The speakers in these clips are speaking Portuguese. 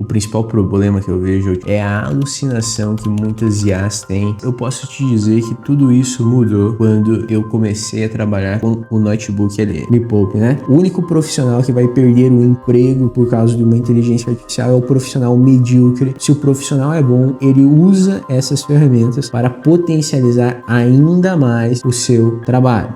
principal problema que eu vejo é a alucinação que muitas IAs têm. Eu posso te dizer que tudo isso mudou quando eu comecei a trabalhar com o notebook ali. Me poupe, né? O único profissional que vai perder o emprego por causa de uma inteligência artificial é o profissional medíocre. Se o profissional é bom, ele usa essas ferramentas para potencializar ainda mais o seu trabalho.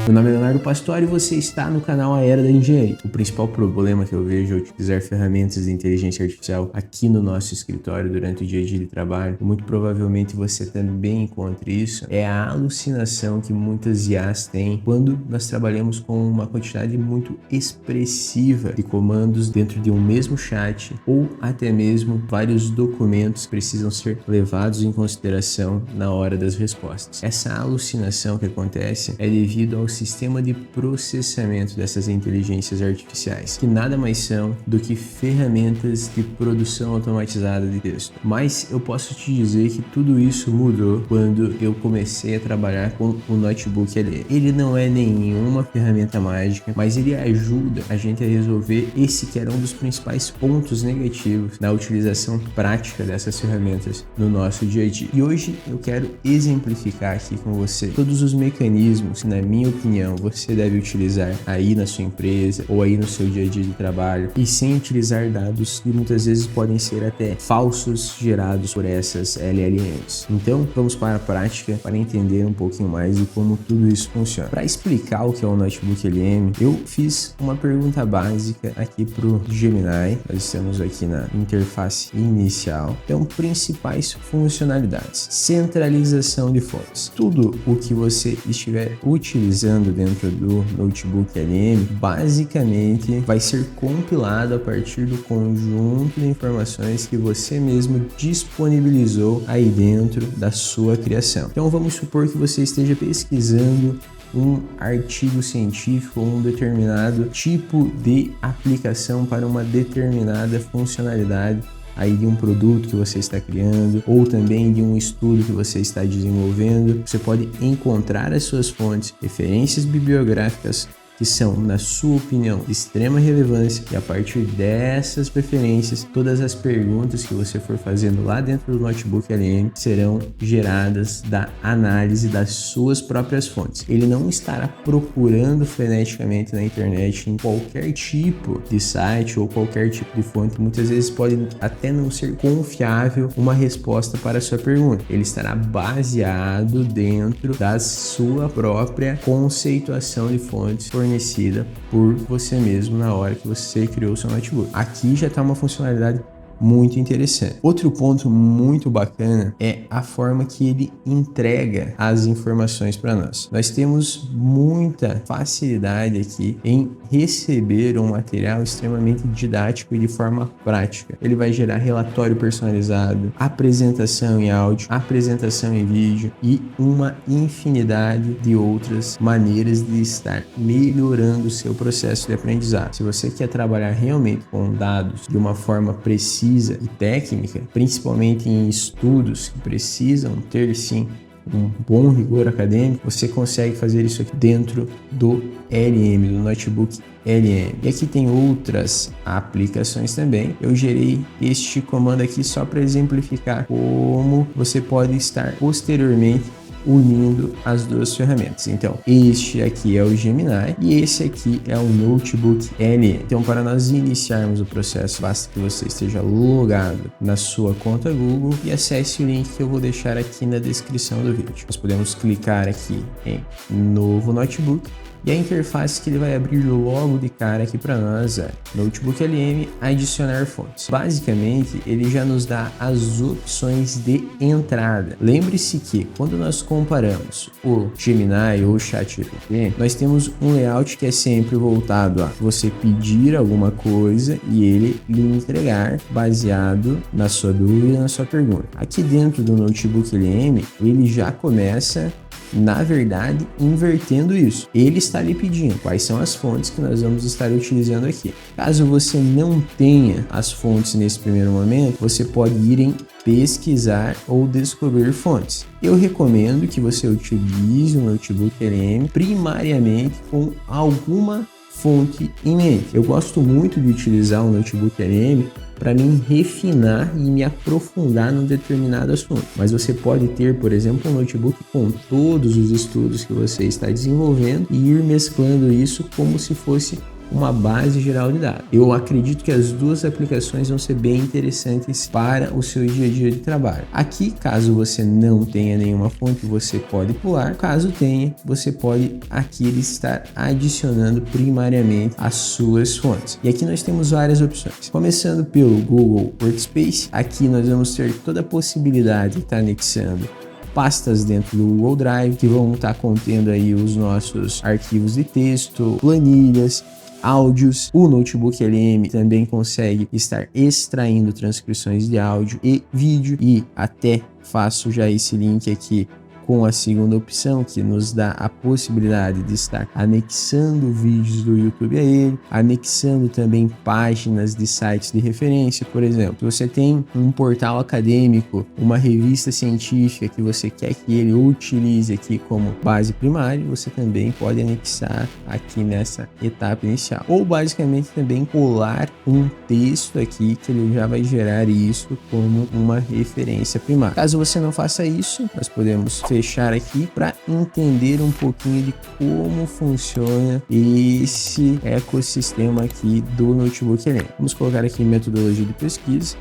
Meu nome é Leonardo Pastore e você está no canal A Era da Engenharia. O principal problema que eu vejo ao utilizar ferramentas de inteligência artificial aqui no nosso escritório durante o dia a dia de trabalho, muito provavelmente você também encontra isso, é a alucinação que muitas IAs têm quando nós trabalhamos com uma quantidade muito expressiva de comandos dentro de um mesmo chat ou até mesmo vários documentos que precisam ser levados em consideração na hora das respostas. Essa alucinação que acontece é devido ao sistema de processamento dessas inteligências artificiais, que nada mais são do que ferramentas de produção automatizada de texto. Mas eu posso te dizer que tudo isso mudou quando eu comecei a trabalhar com o notebook ali. Ele não é nenhuma ferramenta mágica, mas ele ajuda a gente a resolver esse que era um dos principais pontos negativos na utilização prática dessas ferramentas no nosso dia a dia. E hoje eu quero exemplificar aqui com você todos os mecanismos que, na minha opinião, você deve utilizar aí na sua empresa ou aí no seu dia a dia de trabalho e sem utilizar dados que muitas vezes podem ser até falsos gerados por essas LLMs. Então vamos para a prática para entender um pouquinho mais de como tudo isso funciona. Para explicar o que é o Notebook LM, eu fiz uma pergunta básica aqui para o Gemini. Nós estamos aqui na interface inicial. Então, principais funcionalidades: centralização de fontes. Tudo o que você estiver utilizando dentro do Notebook LM basicamente vai ser compilado a partir do conjunto de informações que você mesmo disponibilizou aí dentro da sua criação. Então vamos supor que você esteja pesquisando um artigo científico ou um determinado tipo de aplicação para uma determinada funcionalidade aí de um produto que você está criando ou também de um estudo que você está desenvolvendo. Você pode encontrar as suas fontes, referências bibliográficas que são, na sua opinião, de extrema relevância, e a partir dessas preferências, todas as perguntas que você for fazendo lá dentro do Notebook LM serão geradas da análise das suas próprias fontes. Ele não estará procurando freneticamente na internet em qualquer tipo de site ou qualquer tipo de fonte. Muitas vezes pode até não ser confiável uma resposta para a sua pergunta. Ele estará baseado dentro da sua própria conceituação de fontes fornecida por você mesmo na hora que você criou o seu notebook. Aqui já está uma funcionalidade muito interessante. Outro ponto muito bacana é a forma que ele entrega as informações para nós. Nós temos muita facilidade aqui em receber um material extremamente didático e de forma prática. Ele vai gerar relatório personalizado, apresentação em áudio, apresentação em vídeo e uma infinidade de outras maneiras de estar melhorando o seu processo de aprendizado. Se você quer trabalhar realmente com dados de uma forma precisa e técnica, principalmente em estudos que precisam ter sim um bom rigor acadêmico, você consegue fazer isso aqui dentro do LM, do Notebook LM. E aqui tem outras aplicações também. Eu gerei este comando aqui só para exemplificar como você pode estar posteriormente unindo as duas ferramentas. Então, este aqui é o Gemini e esse aqui é o Notebook LM. Então, para nós iniciarmos o processo, basta que você esteja logado na sua conta Google e acesse o link que eu vou deixar aqui na descrição do vídeo. Nós podemos clicar aqui em Novo Notebook e a interface que ele vai abrir logo de cara aqui para nós é Notebook LM, adicionar fontes. Basicamente, ele já nos dá as opções de entrada. Lembre-se que quando nós comparamos o Gemini ou o ChatGPT, nós temos um layout que é sempre voltado a você pedir alguma coisa e ele lhe entregar baseado na sua dúvida, na sua pergunta. Aqui dentro do Notebook LM, ele já começa na verdade, invertendo isso. Ele está lhe pedindo quais são as fontes que nós vamos estar utilizando aqui. Caso você não tenha as fontes nesse primeiro momento, você pode ir em pesquisar ou descobrir fontes. Eu recomendo que você utilize o Notebook LM primariamente com alguma fonte em mente. Eu gosto muito de utilizar o Notebook LM para me refinar e me aprofundar num determinado assunto. Mas você pode ter, por exemplo, um notebook com todos os estudos que você está desenvolvendo e ir mesclando isso como se fosse uma base geral de dados. Eu acredito que as duas aplicações vão ser bem interessantes para o seu dia a dia de trabalho. Aqui, caso você não tenha nenhuma fonte, você pode pular. Caso tenha, você pode aqui estar adicionando primariamente as suas fontes. E aqui nós temos várias opções. Começando pelo Google Workspace, aqui nós vamos ter toda a possibilidade de estar anexando pastas dentro do Google Drive, que vão estar contendo aí os nossos arquivos de texto, planilhas, áudios. O Notebook LM também consegue estar extraindo transcrições de áudio e vídeo, e até faço já esse link aqui com a segunda opção, que nos dá a possibilidade de estar anexando vídeos do YouTube a ele, anexando também páginas de sites de referência. Por exemplo, se você tem um portal acadêmico, uma revista científica que você quer que ele utilize aqui como base primária, você também pode anexar aqui nessa etapa inicial. Ou basicamente também colar um texto aqui que ele já vai gerar isso como uma referência primária. Caso você não faça isso, nós podemos fechar aqui para entender um pouquinho de como funciona esse ecossistema aqui do Notebook LM. Vamos colocar aqui metodologia de pesquisa.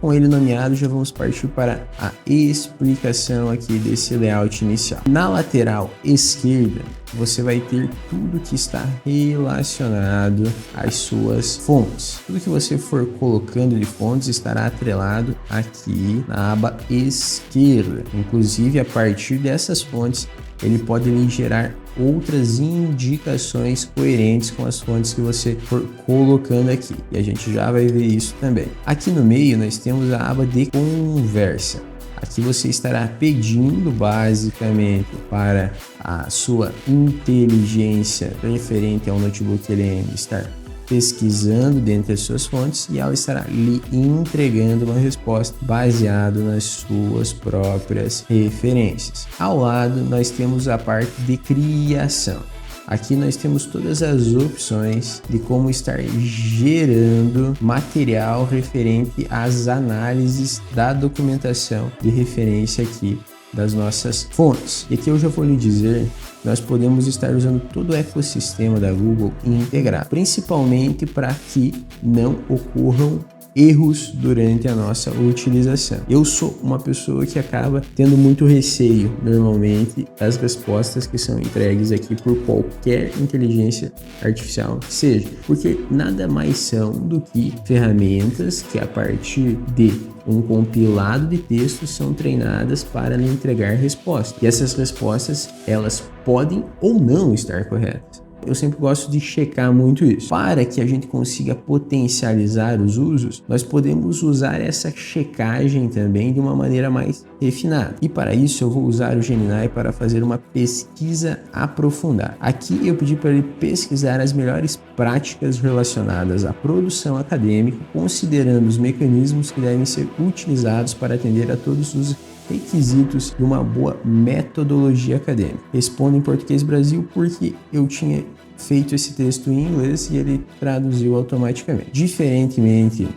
Com ele nomeado, já vamos partir para a explicação aqui desse layout inicial. Na lateral esquerda, você vai ter tudo que está relacionado às suas fontes. Tudo que você for colocando de fontes estará atrelado aqui na aba esquerda. Inclusive, a partir dessas fontes, ele pode lhe gerar outras indicações coerentes com as fontes que você for colocando aqui. E a gente já vai ver isso também. Aqui no meio nós temos a aba de conversa. Aqui você estará pedindo basicamente para a sua inteligência referente ao Notebook LM estar pesquisando dentro das suas fontes, e ela estará lhe entregando uma resposta baseada nas suas próprias referências. Ao lado nós temos a parte de criação. Aqui nós temos todas as opções de como estar gerando material referente às análises da documentação de referência aqui das nossas fontes. E aqui eu já vou lhe dizer, nós podemos estar usando todo o ecossistema da Google integrado, principalmente para que não ocorram erros durante a nossa utilização. Eu sou uma pessoa que acaba tendo muito receio, normalmente, das respostas que são entregues aqui por qualquer inteligência artificial que seja, porque nada mais são do que ferramentas que, a partir de um compilado de textos, são treinadas para lhe entregar respostas. E essas respostas, elas podem ou não estar corretas. Eu sempre gosto de checar muito isso. Para que a gente consiga potencializar os usos, nós podemos usar essa checagem também de uma maneira mais refinada. E para isso eu vou usar o Gemini para fazer uma pesquisa aprofundada. Aqui eu pedi para ele pesquisar as melhores práticas relacionadas à produção acadêmica, considerando os mecanismos que devem ser utilizados para atender a todos os requisitos de uma boa metodologia acadêmica. Respondo em português Brasil porque eu tinha feito esse texto em inglês e ele traduziu automaticamente. Diferentemente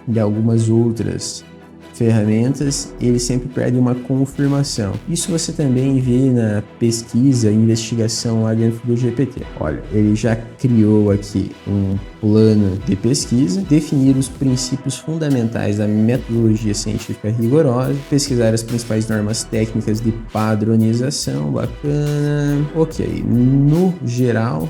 de algumas outras ferramentas, ele sempre pede uma confirmação. Isso você também vê na pesquisa e investigação lá dentro do GPT. Olha, ele já criou aqui um plano de pesquisa, definir os princípios fundamentais da metodologia científica rigorosa, pesquisar as principais normas técnicas de padronização, bacana. Ok, no geral,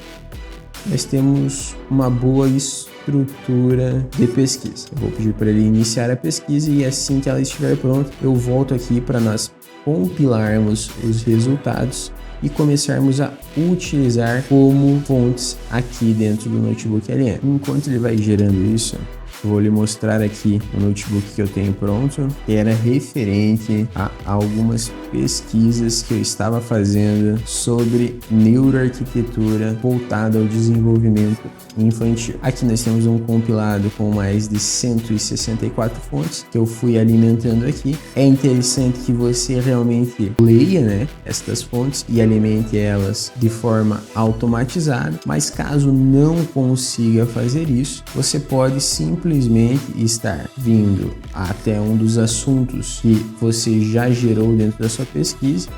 nós temos uma boa estrutura de pesquisa. Eu vou pedir para ele iniciar a pesquisa e assim que ela estiver pronta, eu volto aqui para nós compilarmos os resultados e começarmos a utilizar como fontes aqui dentro do Notebook LM. Enquanto ele vai gerando isso, vou lhe mostrar aqui o notebook que eu tenho pronto, que era referente a algumas pesquisas que eu estava fazendo sobre neuroarquitetura voltada ao desenvolvimento infantil. Aqui nós temos um compilado com mais de 164 fontes que eu fui alimentando aqui. É interessante que você realmente leia, né, estas fontes e alimente elas de forma automatizada, mas caso não consiga fazer isso, você pode simplesmente estar vindo até um dos assuntos que você já gerou dentro da sua pesquisa,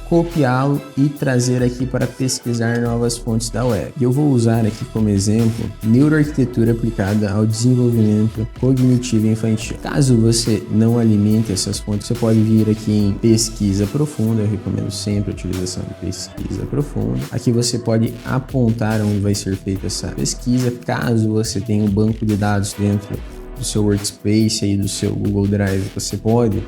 copiá-lo e trazer aqui para pesquisar novas fontes da web. Eu vou usar aqui como exemplo neuroarquitetura aplicada ao desenvolvimento cognitivo infantil. Caso você não alimente essas fontes, você pode vir aqui em pesquisa profunda. Eu recomendo sempre a utilização de pesquisa profunda. Aqui você pode apontar onde vai ser feita essa pesquisa. Caso você tenha um banco de dados dentro do seu workspace e do seu Google Drive, você pode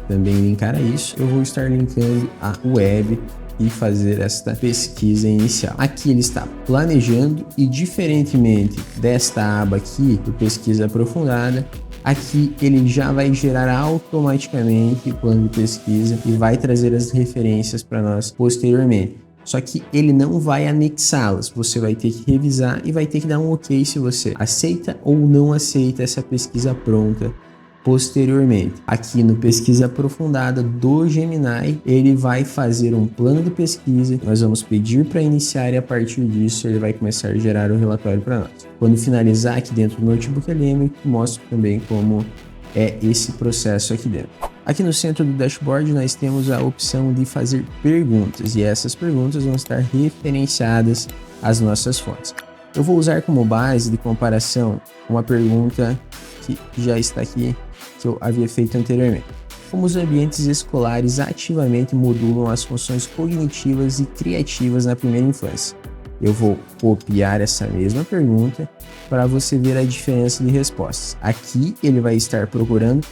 também linkar a isso. Eu vou estar linkando a web e fazer esta pesquisa inicial. Aqui ele está planejando e, diferentemente desta aba aqui, do pesquisa aprofundada, aqui ele já vai gerar automaticamente o plano de pesquisa e vai trazer as referências para nós posteriormente. Só que ele não vai anexá-las, você vai ter que revisar e vai ter que dar um ok se você aceita ou não aceita essa pesquisa pronta posteriormente. Aqui no pesquisa aprofundada do Gemini, ele vai fazer um plano de pesquisa, nós vamos pedir para iniciar e a partir disso ele vai começar a gerar o relatório para nós. Quando finalizar aqui dentro do Notebook LM, eu mostro também como é esse processo aqui dentro. Aqui no centro do dashboard nós temos a opção de fazer perguntas e essas perguntas vão estar referenciadas às nossas fontes. Eu vou usar como base de comparação uma pergunta que já está aqui, que eu havia feito anteriormente. Como os ambientes escolares ativamente modulam as funções cognitivas e criativas na primeira infância? Eu vou copiar essa mesma pergunta para você ver a diferença de respostas. Aqui ele vai estar procurando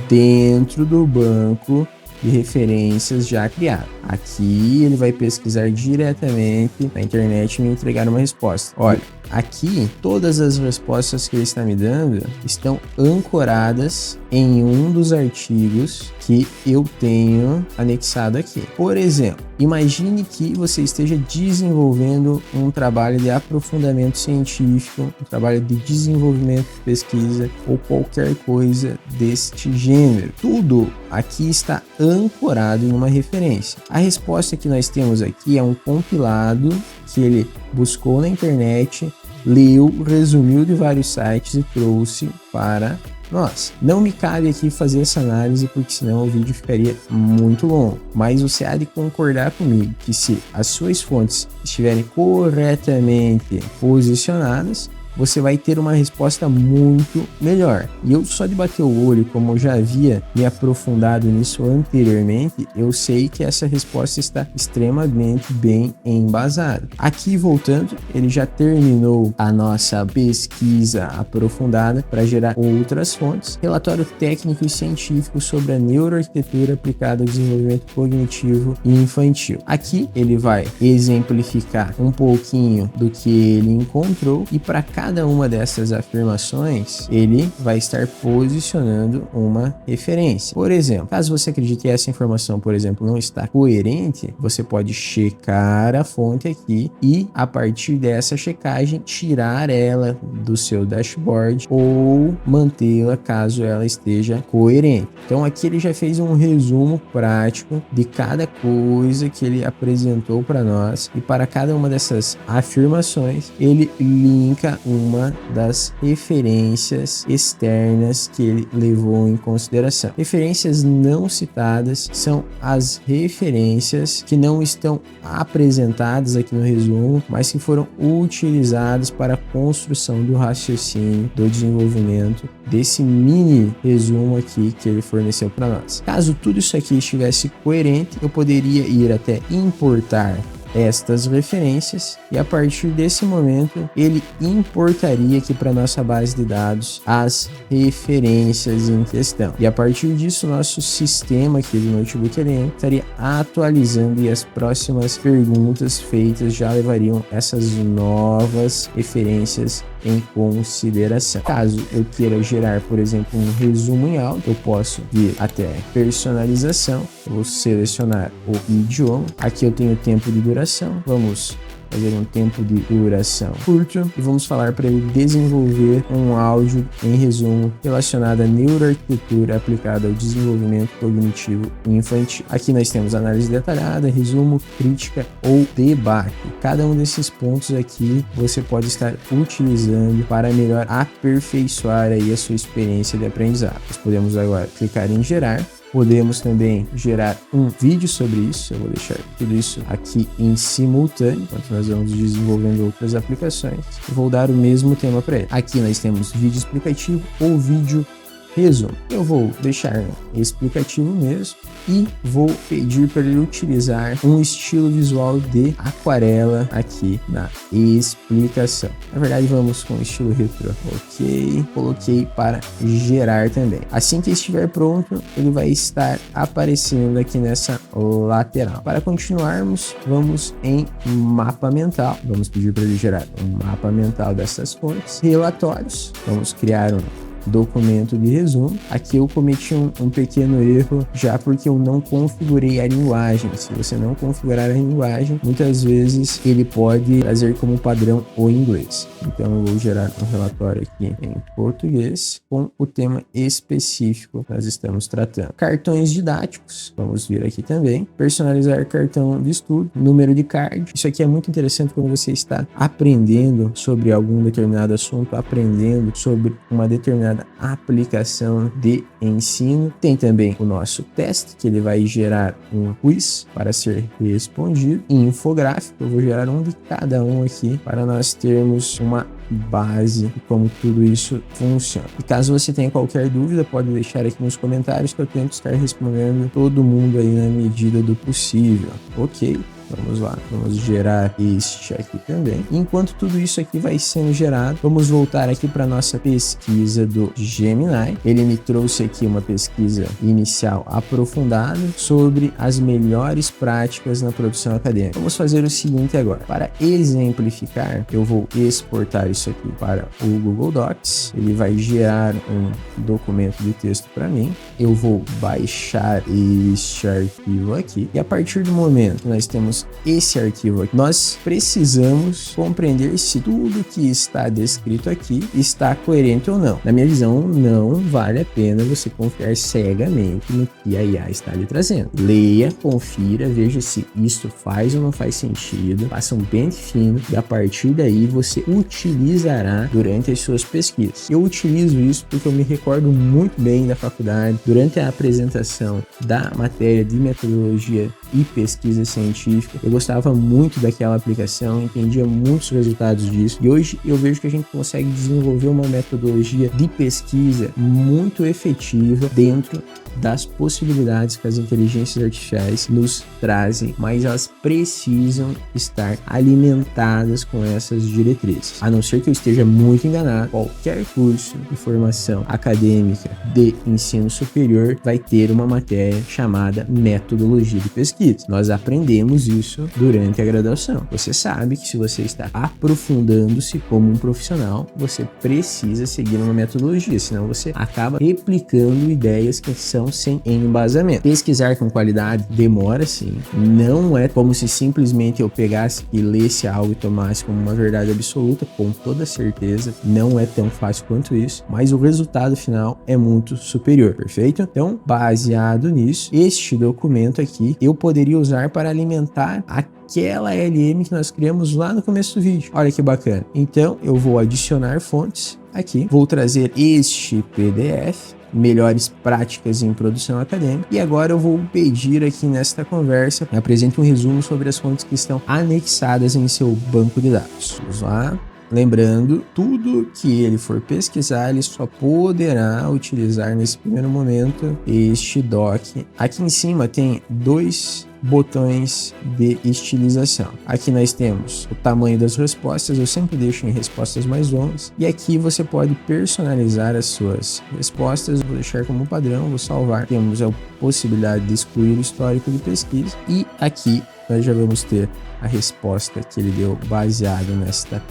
dentro do banco de referências já criado. Aqui ele vai pesquisar diretamente na internet e me entregar uma resposta. Olha, aqui todas as respostas que ele está me dando estão ancoradas em um dos artigos que eu tenho anexado aqui. Por exemplo, imagine que você esteja desenvolvendo um trabalho de aprofundamento científico, um trabalho de desenvolvimento de pesquisa ou qualquer coisa deste gênero. Tudo aqui está ancorado em uma referência. A resposta que nós temos aqui é um compilado que ele buscou na internet, leu, resumiu de vários sites e trouxe para nós. Não me cabe aqui fazer essa análise porque senão o vídeo ficaria muito longo, mas você há de concordar comigo que se as suas fontes estiverem corretamente posicionadas, você vai ter uma resposta muito melhor. E eu só de bater o olho, como eu já havia me aprofundado nisso anteriormente, eu sei que essa resposta está extremamente bem embasada. Aqui voltando, ele já terminou a nossa pesquisa aprofundada para gerar outras fontes. Relatório técnico e científico sobre a neuroarquitetura aplicada ao desenvolvimento cognitivo e infantil. Aqui ele vai exemplificar um pouquinho do que ele encontrou e para cada uma dessas afirmações, ele vai estar posicionando uma referência. Por exemplo, caso você acredite que essa informação, por exemplo, não está coerente, você pode checar a fonte aqui e, a partir dessa checagem, tirar ela do seu dashboard ou mantê-la caso ela esteja coerente. Então, aqui ele já fez um resumo prático de cada coisa que ele apresentou para nós e para cada uma dessas afirmações, ele linka uma das referências externas que ele levou em consideração. Referências não citadas são as referências que não estão apresentadas aqui no resumo, mas que foram utilizadas para a construção do raciocínio, do desenvolvimento desse mini resumo aqui que ele forneceu para nós. Caso tudo isso aqui estivesse coerente, eu poderia ir até importar estas referências e a partir desse momento ele importaria aqui para nossa base de dados as referências em questão e a partir disso nosso sistema aqui do Notebook LM estaria atualizando e as próximas perguntas feitas já levariam essas novas referências em consideração. Caso eu queira gerar, por exemplo, um resumo em áudio, eu posso vir até personalização, vou selecionar o idioma, aqui eu tenho tempo de duração, vamos fazer um tempo de duração curto e vamos falar para ele desenvolver um áudio em resumo relacionado à neuroarquitetura aplicada ao desenvolvimento cognitivo infantil. Aqui nós temos análise detalhada, resumo, crítica ou debate. Cada um desses pontos aqui você pode estar utilizando para melhor aperfeiçoar aí a sua experiência de aprendizado. Nós podemos agora clicar em gerar. Podemos também gerar um vídeo sobre isso. Eu vou deixar tudo isso aqui em simultâneo, enquanto nós vamos desenvolvendo outras aplicações. Eu vou dar o mesmo tema para ele. Aqui nós temos vídeo explicativo ou vídeo resumo. Eu vou deixar explicativo mesmo e vou pedir para ele utilizar um estilo visual de aquarela aqui na explicação. Na verdade, vamos com estilo retro. Ok, coloquei para gerar também. Assim que estiver pronto, ele vai estar aparecendo aqui nessa lateral. Para continuarmos, vamos em mapa mental. Vamos pedir para ele gerar um mapa mental dessas fontes. Relatórios. Vamos criar um documento de resumo. Aqui eu cometi um pequeno erro, já porque eu não configurei a linguagem. Se você não configurar a linguagem, muitas vezes ele pode trazer como padrão o inglês. Então eu vou gerar um relatório aqui em português com o tema específico que nós estamos tratando. Cartões didáticos, vamos vir aqui também. Personalizar cartão de estudo, número de card. Isso aqui é muito interessante quando você está aprendendo sobre algum determinado assunto, aprendendo sobre uma determinada aplicação de ensino. Tem também o nosso teste, que ele vai gerar um quiz para ser respondido. E infográfico, eu vou gerar um de cada um aqui para nós termos uma base de como tudo isso funciona. E caso você tenha qualquer dúvida, pode deixar aqui nos comentários que eu tento estar respondendo todo mundo aí na medida do possível. Ok? Vamos lá, vamos gerar este aqui também. Enquanto tudo isso aqui vai sendo gerado, vamos voltar aqui para nossa pesquisa do Gemini. Ele me trouxe aqui uma pesquisa inicial aprofundada sobre as melhores práticas na produção acadêmica. Vamos fazer o seguinte agora. Para exemplificar, eu vou exportar isso aqui para o Google Docs. Ele vai gerar um documento de texto para mim. Eu vou baixar este arquivo aqui. E a partir do momento que nós temos esse arquivo aqui, nós precisamos compreender se tudo que está descrito aqui está coerente ou não. Na minha visão, não vale a pena você confiar cegamente no que a IA está lhe trazendo. Leia, confira, veja se isso faz ou não faz sentido, faça um pente fino e a partir daí você utilizará durante as suas pesquisas. Eu utilizo isso porque eu me recordo muito bem da faculdade, durante a apresentação da matéria de metodologia e pesquisa científica. Eu gostava muito daquela aplicação, entendia muitos resultados disso e hoje eu vejo que a gente consegue desenvolver uma metodologia de pesquisa muito efetiva dentro das possibilidades que as inteligências artificiais nos trazem, mas elas precisam estar alimentadas com essas diretrizes. A não ser que eu esteja muito enganado, qualquer curso de formação acadêmica de ensino superior vai ter uma matéria chamada metodologia de pesquisa. Nós aprendemos isso durante a graduação. Você sabe que se você está aprofundando-se como um profissional, você precisa seguir uma metodologia, senão você acaba replicando ideias que são sem embasamento. Pesquisar com qualidade demora sim, não é como se simplesmente eu pegasse e lesse algo e tomasse como uma verdade absoluta, com toda certeza, não é tão fácil quanto isso, mas o resultado final é muito superior, perfeito? Então, baseado nisso, este documento aqui eu poderia usar para alimentar aquela LM que nós criamos lá no começo do vídeo. Olha que bacana. Então, eu vou adicionar fontes aqui, vou trazer este PDF, melhores práticas em produção acadêmica, e agora eu vou pedir aqui nesta conversa, apresente um resumo sobre as fontes que estão anexadas em seu banco de dados. Vamos lá. Lembrando, tudo que ele for pesquisar, ele só poderá utilizar nesse primeiro momento este doc. Aqui em cima tem dois botões de estilização. Aqui nós temos o tamanho das respostas, eu sempre deixo em respostas mais longas, e aqui você pode personalizar as suas respostas. Vou deixar como padrão, vou salvar. Temos a possibilidade de excluir o histórico de pesquisa, e aqui nós já vamos ter a resposta que ele deu baseado nesta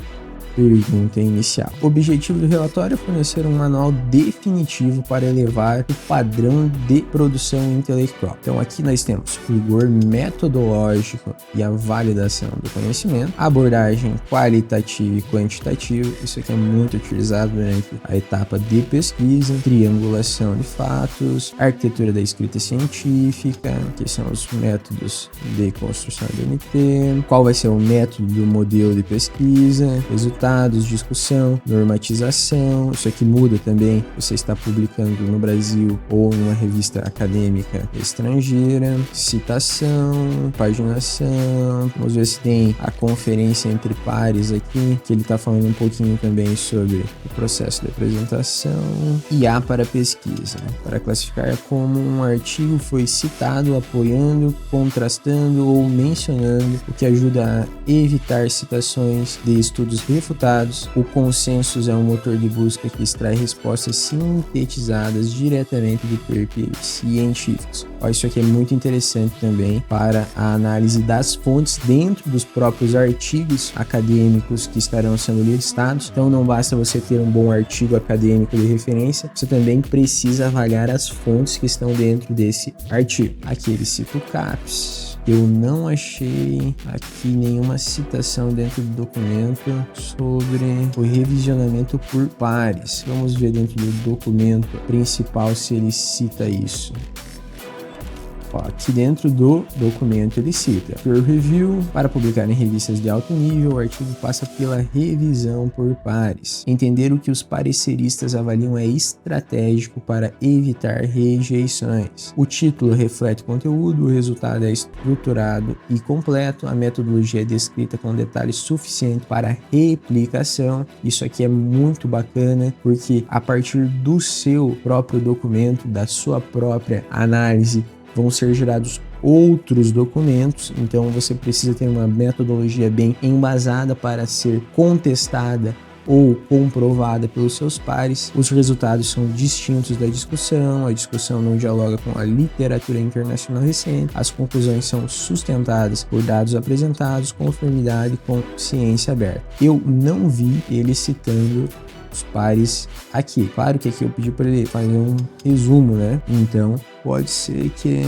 pergunta inicial. O objetivo do relatório é fornecer um manual definitivo para elevar o padrão de produção intelectual. Então aqui nós temos o rigor metodológico e a validação do conhecimento, abordagem qualitativa e quantitativa, isso aqui é muito utilizado durante a etapa de pesquisa, triangulação de fatos, arquitetura da escrita científica, que são os métodos de construção do NT, qual vai ser o método do modelo de pesquisa, resultados, discussão, normatização, isso aqui muda também, você está publicando no Brasil ou em uma revista acadêmica estrangeira, citação, paginação, vamos ver se tem a conferência entre pares aqui, que ele está falando um pouquinho também sobre o processo de apresentação, e A para pesquisa, para classificar como um artigo foi citado, apoiando, contrastando ou mencionando, o que ajuda a evitar citações de estudos refutados. O consensus é um motor de busca que extrai respostas sintetizadas diretamente de papers científicos. Isso aqui é muito interessante também para a análise das fontes dentro dos próprios artigos acadêmicos que estarão sendo listados. Então não basta você ter um bom artigo acadêmico de referência, você também precisa avaliar as fontes que estão dentro desse artigo. Aqui ele cita o CAPES. Eu não achei aqui nenhuma citação dentro do documento sobre o revisionamento por pares. Vamos ver dentro do documento principal se ele cita isso. Aqui dentro do documento ele cita peer review, para publicar em revistas de alto nível, o artigo passa pela revisão por pares. Entender o que os pareceristas avaliam é estratégico para evitar rejeições. O título reflete o conteúdo, o resultado é estruturado e completo, a metodologia é descrita com detalhes suficientes para replicação. Isso aqui é muito bacana, porque a partir do seu próprio documento, da sua própria análise, vão ser gerados outros documentos, então você precisa ter uma metodologia bem embasada para ser contestada ou comprovada pelos seus pares. Os resultados são distintos da discussão, a discussão não dialoga com a literatura internacional recente, as conclusões são sustentadas por dados apresentados, conformidade com ciência aberta. Eu não vi ele citando os pares aqui. Claro que aqui eu pedi para ele fazer um resumo, né? Então pode ser que...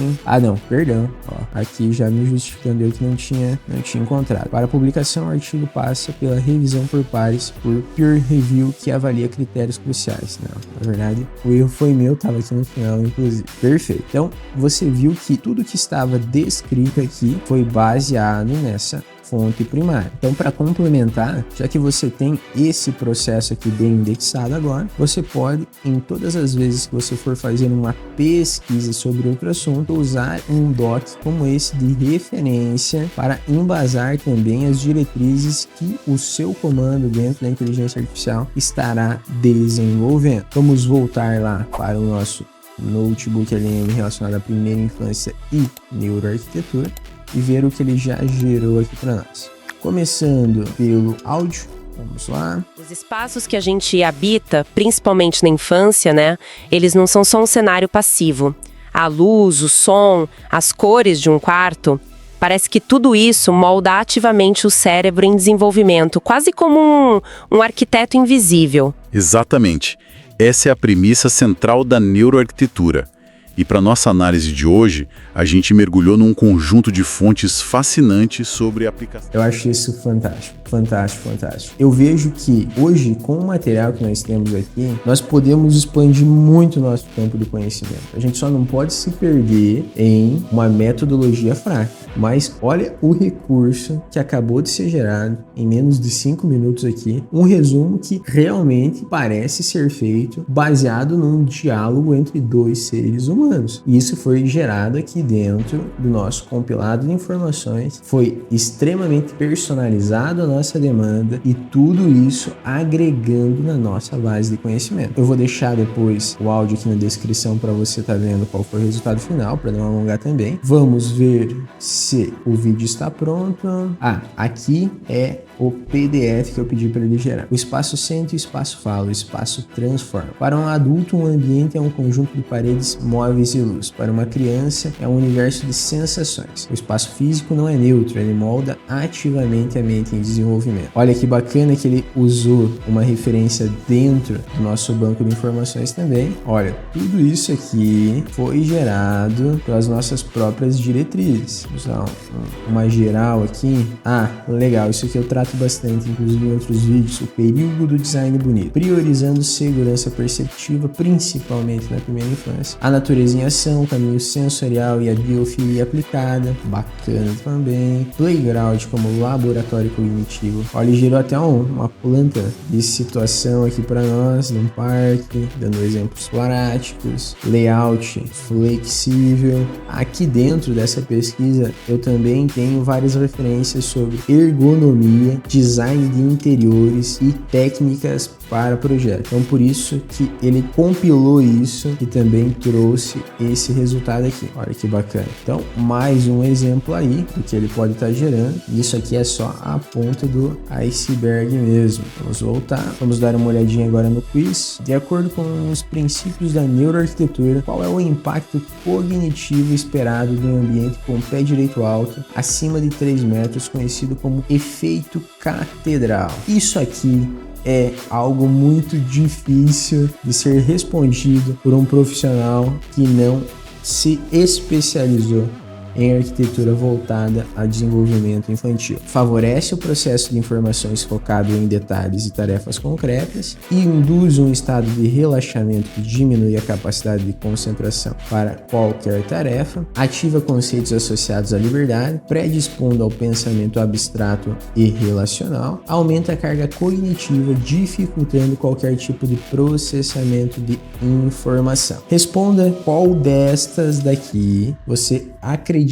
aqui já me justificando eu que não tinha encontrado. Para a publicação, o artigo passa pela revisão por pares, por peer review, que avalia critérios cruciais. Não, na verdade, o erro foi meu, estava aqui no final, inclusive. Perfeito. Então, você viu que tudo que estava descrito aqui foi baseado nessa fonte primária. Então, para complementar, já que você tem esse processo aqui bem indexado agora, você pode, em todas as vezes que você for fazer uma pesquisa sobre outro assunto, usar um doc como esse de referência para embasar também as diretrizes que o seu comando dentro da inteligência artificial estará desenvolvendo. Vamos voltar lá para o nosso notebook ali relacionado à primeira infância e neuroarquitetura e ver o que ele já gerou aqui para nós. Começando pelo áudio, vamos lá. Os espaços que a gente habita, principalmente na infância, né, eles não são só um cenário passivo. A luz, o som, as cores de um quarto, parece que tudo isso molda ativamente o cérebro em desenvolvimento, quase como um arquiteto invisível. Exatamente. Essa é a premissa central da neuroarquitetura. E para nossa análise de hoje, a gente mergulhou num conjunto de fontes fascinantes sobre a aplicação. Eu acho isso fantástico, fantástico, fantástico. Eu vejo que hoje, com o material que nós temos aqui, nós podemos expandir muito o nosso campo de conhecimento. A gente só não pode se perder em uma metodologia fraca. Mas olha o recurso que acabou de ser gerado em menos de 5 minutos aqui. Um resumo que realmente parece ser feito baseado num diálogo entre dois seres humanos. E isso foi gerado aqui dentro do nosso compilado de informações. Foi extremamente personalizado à nossa demanda e tudo isso agregando na nossa base de conhecimento. Eu vou deixar depois o áudio aqui na descrição para você estar vendo qual foi o resultado final, para não alongar também. Vamos ver se o vídeo está pronto. Aqui é o PDF que eu pedi para ele gerar. O espaço sente, o espaço fala, o espaço transforma. Para um adulto, um ambiente é um conjunto de paredes móveis e luz. Para uma criança, é um universo de sensações. O espaço físico não é neutro, ele molda ativamente a mente em desenvolvimento. desenvolvimento. Olha que bacana que ele usou uma referência dentro do nosso banco de informações também. Olha, tudo isso aqui foi gerado pelas nossas próprias diretrizes. Vou usar uma geral aqui. Legal, isso aqui eu trato bastante, inclusive em outros vídeos, o perigo do design bonito, priorizando segurança perceptiva, principalmente na primeira infância, a natureza em ação, o caminho sensorial e a biofilia aplicada, bacana também, playground como laboratório cognitivo. Olha, ele gerou até uma planta de situação aqui para nós, num parque, dando exemplos práticos, layout flexível. Aqui dentro dessa pesquisa eu também tenho várias referências sobre ergonomia, design de interiores e técnicas para projeto. Então por isso que ele compilou isso e também trouxe esse resultado aqui. Olha que bacana. Então mais um exemplo aí do que ele pode estar gerando. Isso aqui é só a ponta do iceberg mesmo. Vamos voltar, vamos dar uma olhadinha agora no quiz. De acordo com os princípios da neuroarquitetura, qual é o impacto cognitivo esperado de um ambiente com pé direito alto acima de 3 metros, conhecido como efeito catedral? Isso aqui é algo muito difícil de ser respondido por um profissional que não se especializou em arquitetura voltada a desenvolvimento infantil. Favorece o processo de informações focado em detalhes e tarefas concretas e induz um estado de relaxamento que diminui a capacidade de concentração para qualquer tarefa, ativa conceitos associados à liberdade, predispondo ao pensamento abstrato e relacional, aumenta a carga cognitiva, dificultando qualquer tipo de processamento de informação. Responda qual destas daqui você acreditaria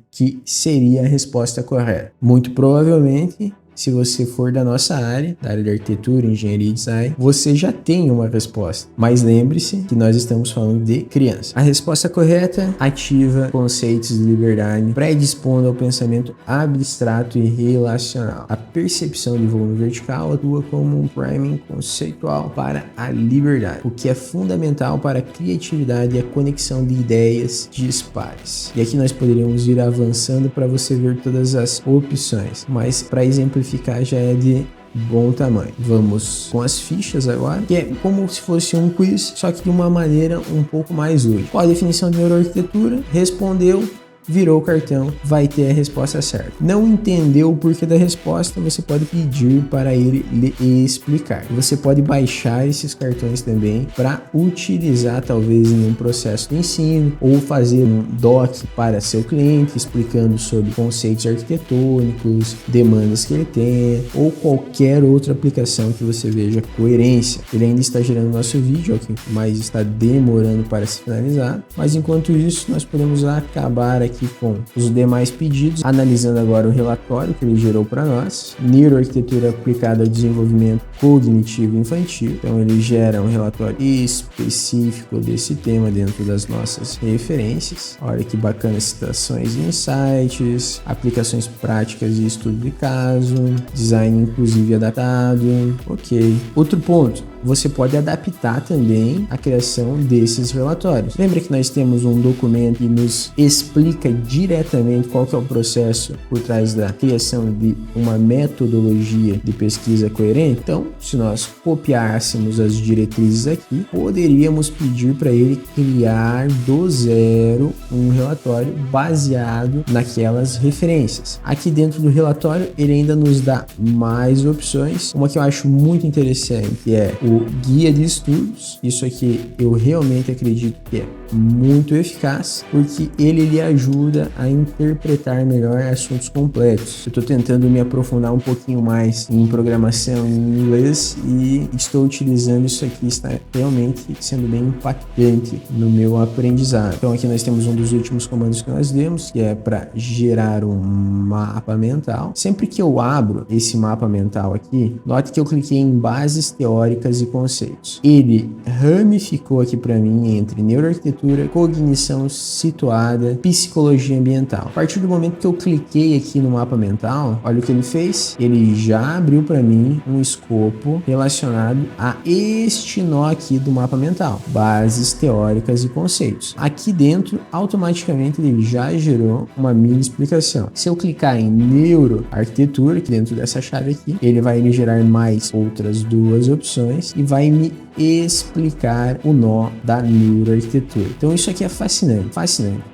que seria a resposta correta. Muito provavelmente, se você for da nossa área, da área de arquitetura, engenharia e design, você já tem uma resposta. Mas lembre-se que nós estamos falando de criança. A resposta correta ativa conceitos de liberdade, predispondo ao pensamento abstrato e relacional. A percepção de volume vertical atua como um priming conceitual para a liberdade, o que é fundamental para a criatividade e a conexão de ideias dispares. E aqui nós poderíamos ir avançando para você ver todas as opções, mas para exemplificar já é de bom tamanho. Vamos com as fichas agora, que é como se fosse um quiz, só que de uma maneira um pouco mais útil. Qual a definição de neuroarquitetura? Respondeu, virou o cartão, vai ter a resposta certa. Não entendeu o porquê da resposta, você pode pedir para ele lhe explicar. Você pode baixar esses cartões também para utilizar talvez em um processo de ensino ou fazer um doc para seu cliente explicando sobre conceitos arquitetônicos, demandas que ele tem ou qualquer outra aplicação que você veja coerência. Ele ainda está gerando nosso vídeo, é o que mais está demorando para se finalizar, mas enquanto isso nós podemos acabar aqui com os demais pedidos, analisando agora o relatório que ele gerou para nós. Neuroarquitetura aplicada ao desenvolvimento cognitivo infantil. Então ele gera um relatório específico desse tema dentro das nossas referências. Olha que bacana, citações e insights, aplicações práticas e estudo de caso, design inclusive adaptado. Ok. Outro ponto, você pode adaptar também a criação desses relatórios. Lembra que nós temos um documento que nos explica diretamente qual que é o processo por trás da criação de uma metodologia de pesquisa coerente? Então, se nós copiássemos as diretrizes aqui, poderíamos pedir para ele criar do zero um relatório baseado naquelas referências. Aqui dentro do relatório, ele ainda nos dá mais opções. Uma que eu acho muito interessante é o guia de estudos. Isso aqui eu realmente acredito que é muito eficaz, porque ele lhe ajuda a interpretar melhor assuntos complexos. Eu estou tentando me aprofundar um pouquinho mais em programação em inglês e estou utilizando isso aqui, está realmente sendo bem impactante no meu aprendizado. Então aqui nós temos um dos últimos comandos que nós demos, que é para gerar um mapa mental. Sempre que eu abro esse mapa mental aqui, note que eu cliquei em bases teóricas e conceitos. Ele ramificou aqui para mim entre neuroarquitetura, cognição situada, psicologia psicologia ambiental. A partir do momento que eu cliquei aqui no mapa mental, olha o que ele fez. Ele já abriu para mim um escopo relacionado a este nó aqui do mapa mental, bases teóricas e conceitos. Aqui dentro, automaticamente ele já gerou uma mini explicação. Se eu clicar em neuroarquitetura, aqui dentro dessa chave aqui, ele vai me gerar mais outras duas opções e vai me explicar o nó da neuroarquitetura. Então isso aqui é fascinante.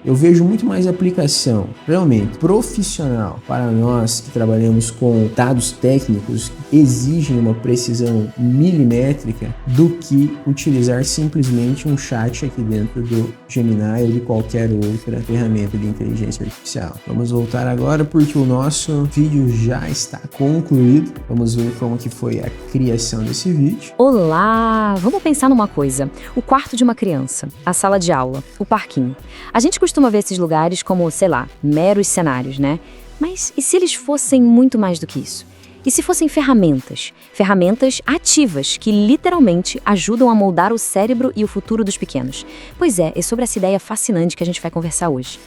Eu vejo muito mais aplicação realmente profissional para nós que trabalhamos com dados técnicos que exigem uma precisão milimétrica do que utilizar simplesmente um chat aqui dentro do Gemini ou de qualquer outra ferramenta de inteligência artificial. Vamos voltar agora porque o nosso vídeo já está concluído. Vamos ver como que foi a criação desse vídeo. Olá! Vamos pensar numa coisa. O quarto de uma criança, a sala de aula, o parquinho. A gente costuma ver esses lugares como, sei lá, meros cenários, né? Mas e se eles fossem muito mais do que isso? E se fossem ferramentas? Ferramentas ativas que literalmente ajudam a moldar o cérebro e o futuro dos pequenos. Pois é sobre essa ideia fascinante que a gente vai conversar hoje.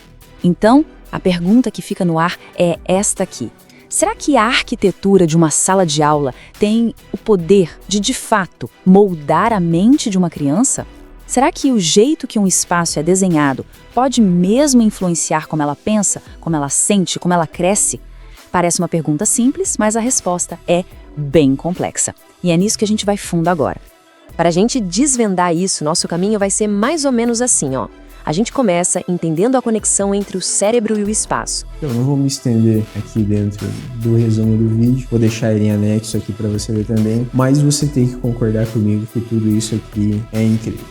Então, a pergunta que fica no ar é esta aqui. Será que a arquitetura de uma sala de aula tem o poder de fato, moldar a mente de uma criança? Será que o jeito que um espaço é desenhado pode mesmo influenciar como ela pensa, como ela sente, como ela cresce? Parece uma pergunta simples, mas a resposta é bem complexa. E é nisso que a gente vai fundo agora. Para a gente desvendar isso, nosso caminho vai ser mais ou menos assim, ó. A gente começa entendendo a conexão entre o cérebro e o espaço. Eu não vou me estender aqui dentro do resumo do vídeo, vou deixar ele em anexo aqui para você ver também, mas você tem que concordar comigo que tudo isso aqui é incrível,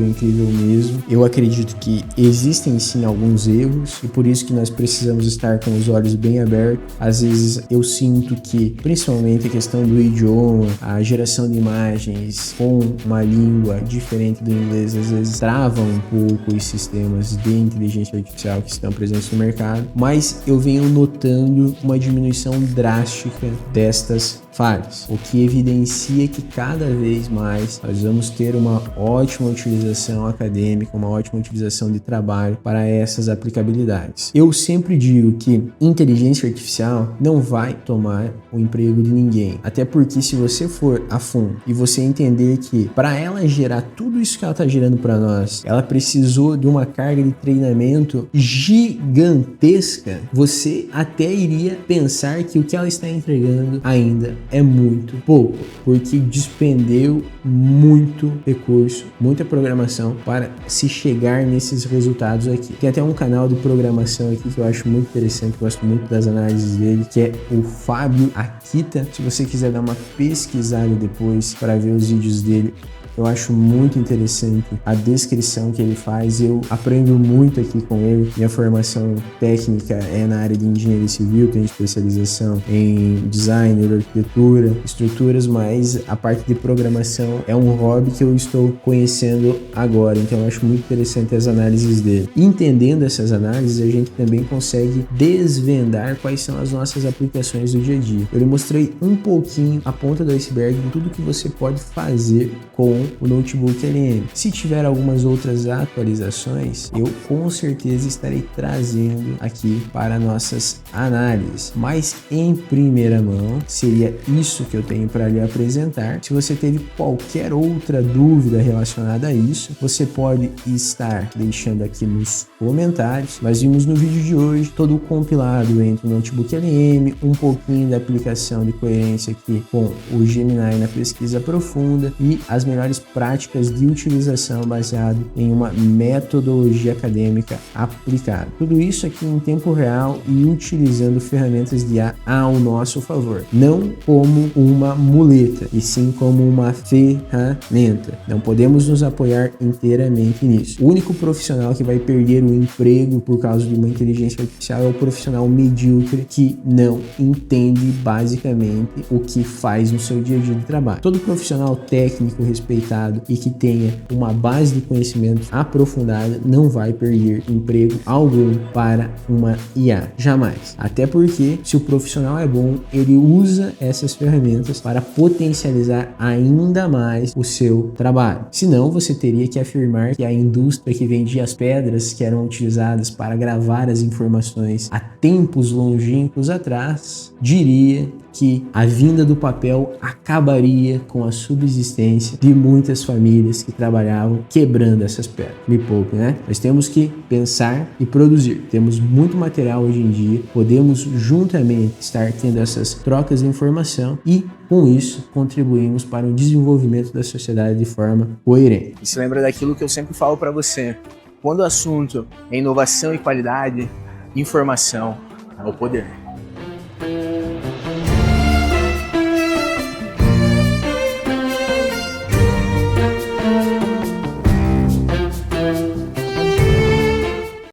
incrível mesmo. Eu acredito que existem sim alguns erros e por isso que nós precisamos estar com os olhos bem abertos. Às vezes eu sinto que, principalmente a questão do idioma, a geração de imagens com uma língua diferente do inglês, às vezes trava um pouco os sistemas de inteligência artificial que estão presentes no mercado, mas eu venho notando uma diminuição drástica destas falhas, o que evidencia que cada vez mais nós vamos ter uma ótima utilização acadêmica, uma ótima utilização de trabalho para essas aplicabilidades. Eu sempre digo que inteligência artificial não vai tomar o emprego de ninguém, até porque se você for a fundo e você entender que para ela gerar tudo isso que ela está gerando para nós, ela precisou de uma carga de treinamento gigantesca, você até iria pensar que o que ela está entregando ainda é muito pouco, porque despendeu muito recurso, muita programação para se chegar nesses resultados aqui. Tem até um canal de programação aqui que eu acho muito interessante, gosto muito das análises dele, que é o Fábio Akita. Se você quiser dar uma pesquisada depois para ver os vídeos dele, eu acho muito interessante a descrição que ele faz. Eu aprendo muito aqui com ele. Minha formação técnica é na área de engenharia civil, tenho especialização em design, arquitetura, estruturas, mas a parte de programação é um hobby que eu estou conhecendo agora. Então eu acho muito interessante as análises dele. Entendendo essas análises, a gente também consegue desvendar quais são as nossas aplicações do dia a dia. Eu lhe mostrei um pouquinho a ponta do iceberg de tudo que você pode fazer com o notebook LM. Se tiver algumas outras atualizações, eu com certeza estarei trazendo aqui para nossas análises. Mas em primeira mão, seria isso que eu tenho para lhe apresentar. Se você teve qualquer outra dúvida relacionada a isso, você pode estar deixando aqui nos comentários. Nós vimos no vídeo de hoje todo o compilado entre o notebook LM, um pouquinho da aplicação de coerência aqui com o Gemini na pesquisa profunda e as melhores práticas de utilização baseado em uma metodologia acadêmica aplicada. Tudo isso aqui em tempo real e utilizando ferramentas de IA ao nosso favor. Não como uma muleta, e sim como uma ferramenta. Não podemos nos apoiar inteiramente nisso. O único profissional que vai perder o emprego por causa de uma inteligência artificial é o profissional medíocre que não entende basicamente o que faz no seu dia a dia de trabalho. Todo profissional técnico respeitado habilitado e que tenha uma base de conhecimento aprofundada não vai perder emprego algum para uma IA, jamais. Até porque se o profissional é bom, ele usa essas ferramentas para potencializar ainda mais o seu trabalho. Senão você teria que afirmar que a indústria que vendia as pedras que eram utilizadas para gravar as informações há tempos longínquos atrás diria que a vinda do papel acabaria com a subsistência de muitas famílias que trabalhavam quebrando essas pedras. Me poupe, né? Nós temos que pensar e produzir. Temos muito material hoje em dia, podemos juntamente estar tendo essas trocas de informação e, com isso, contribuímos para o desenvolvimento da sociedade de forma coerente. E se lembra daquilo que eu sempre falo para você. Quando o assunto é inovação e qualidade, informação é o poder.